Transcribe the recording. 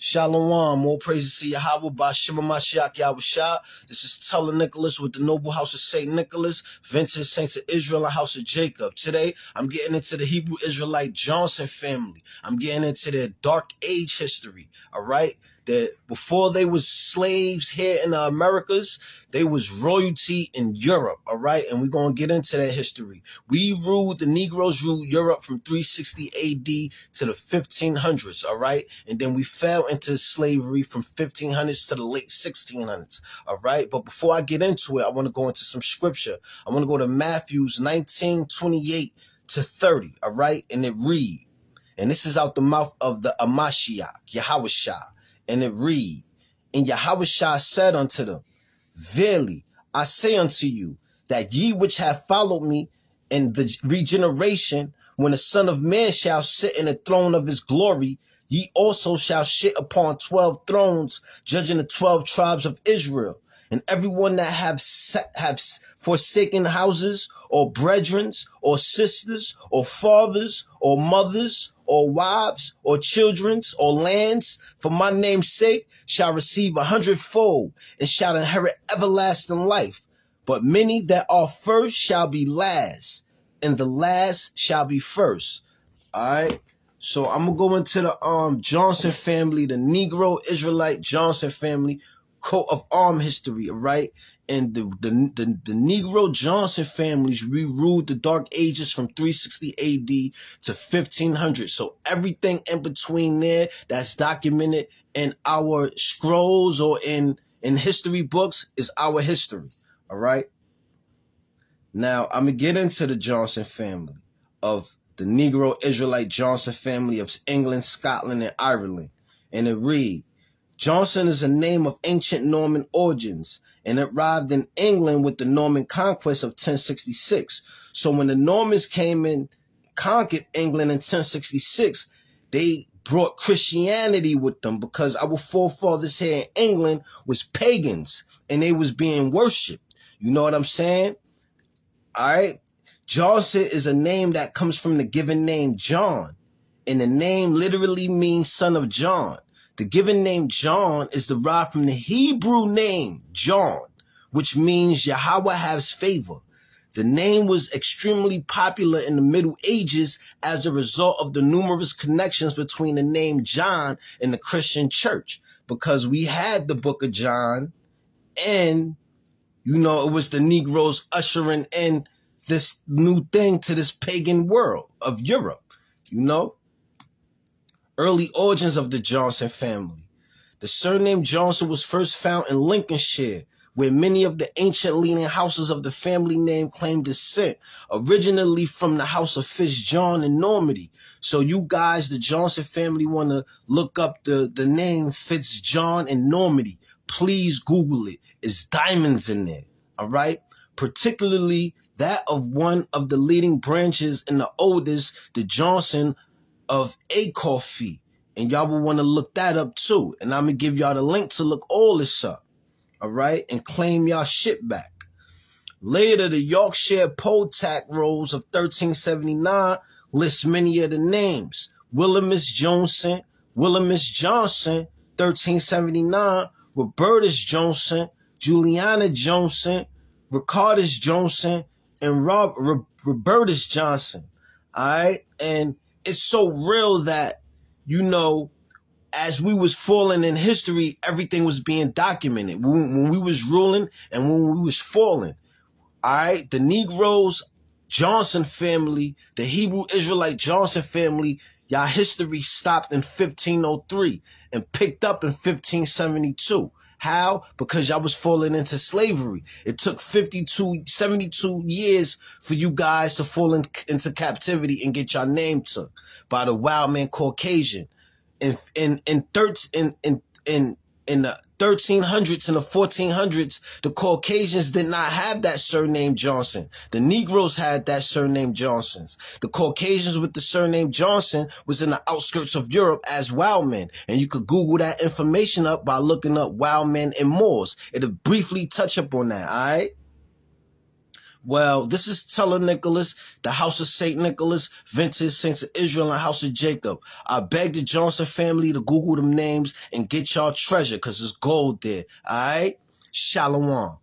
Shalom, more praises to Yahweh by Shema Mashiach Yahushua. This is Teller Nicholas with the Noble House of St. Nicholas, Vintage Saints of Israel and House of Jacob. Today, I'm getting into the Hebrew Israelite Johnson family. I'm getting into their dark age history, all right? That before they was slaves here in the Americas, they was royalty in Europe, all right? And we're going to get into that history. The Negroes ruled Europe from 360 AD to the 1500s, all right? And then we fell into slavery from 1500s to the late 1600s, all right? But before I get into it, I want to go into some scripture. I want to go to Matthew's 19:28 to 30, all right? And it read, and this is out the mouth of the Amashiach, Yahushua. And it read, and Yahushua said unto them, verily, I say unto you, that ye which have followed me in the regeneration, when the Son of Man shall sit in the throne of his glory, ye also shall sit upon 12 thrones, judging the 12 tribes of Israel. And everyone that have forsaken houses, or brethren, or sisters, or fathers, or mothers, or wives, or children, or lands, for my name's sake, shall receive 100-fold, and shall inherit everlasting life. But many that are first shall be last, and the last shall be first. All right. So I'm gonna go into the Johnson family, the Negro Israelite Johnson family, coat of arm history, all right? And the Negro Johnson families ruled the Dark Ages from 360 AD to 1500. So everything in between there that's documented in our scrolls or in history books is our history, all right? Now, I'm going to get into the Johnson family of the Negro Israelite Johnson family of England, Scotland, and Ireland. And it read, Johnson is a name of ancient Norman origins, and it arrived in England with the Norman conquest of 1066. So when the Normans came in, conquered England in 1066, they brought Christianity with them because our forefathers here in England was pagans, and they was being worshipped. You know what I'm saying? All right. Johnson is a name that comes from the given name John, and the name literally means son of John. The given name John is derived from the Hebrew name John, which means Yahweh has favor. The name was extremely popular in the Middle Ages as a result of the numerous connections between the name John and the Christian church, because we had the book of John, and, you know, it was the Negroes ushering in this new thing to this pagan world of Europe, you know? Early origins of the Johnson family. The surname Johnson was first found in Lincolnshire, where many of the ancient leading houses of the family name claim descent, originally from the house of Fitzjohn in Normandy. So you guys, the Johnson family, want to look up the name Fitzjohn in Normandy, please Google it. It's diamonds in there, all right? Particularly that of one of the leading branches and the oldest, the Johnson of Acorfee, and y'all will want to look that up too. And I'm gonna give y'all the link to look all this up, all right, and claim y'all shit back. Later, the Yorkshire Poll Tax Rolls of 1379 lists many of the names: Williamus Johnson, 1379, Robertus Johnson, Juliana Johnson, Ricardus Johnson, and Robertus Johnson. All right, and it's so real that, you know, as we was falling in history, everything was being documented. When we was ruling and when we was falling, all right? The Negroes Johnson family, the Hebrew Israelite Johnson family, y'all history stopped in 1503 and picked up in 1572. How? Because y'all was falling into slavery. It took 72 years for you guys to fall into captivity and get your name took by the wild man Caucasian. In the 1300s and the 1400s, the Caucasians did not have that surname Johnson. The Negroes had that surname Johnsons. The Caucasians with the surname Johnson was in the outskirts of Europe as wild men. And you could Google that information up by looking up wild men and Moors. It'll briefly touch up on that, all right? Well, this is Teller Nicholas, the House of St. Nicholas, Vintage Saints of Israel, and House of Jacob. I beg the Johnson family to Google them names and get y'all treasure, because there's gold there, all right? Shalom.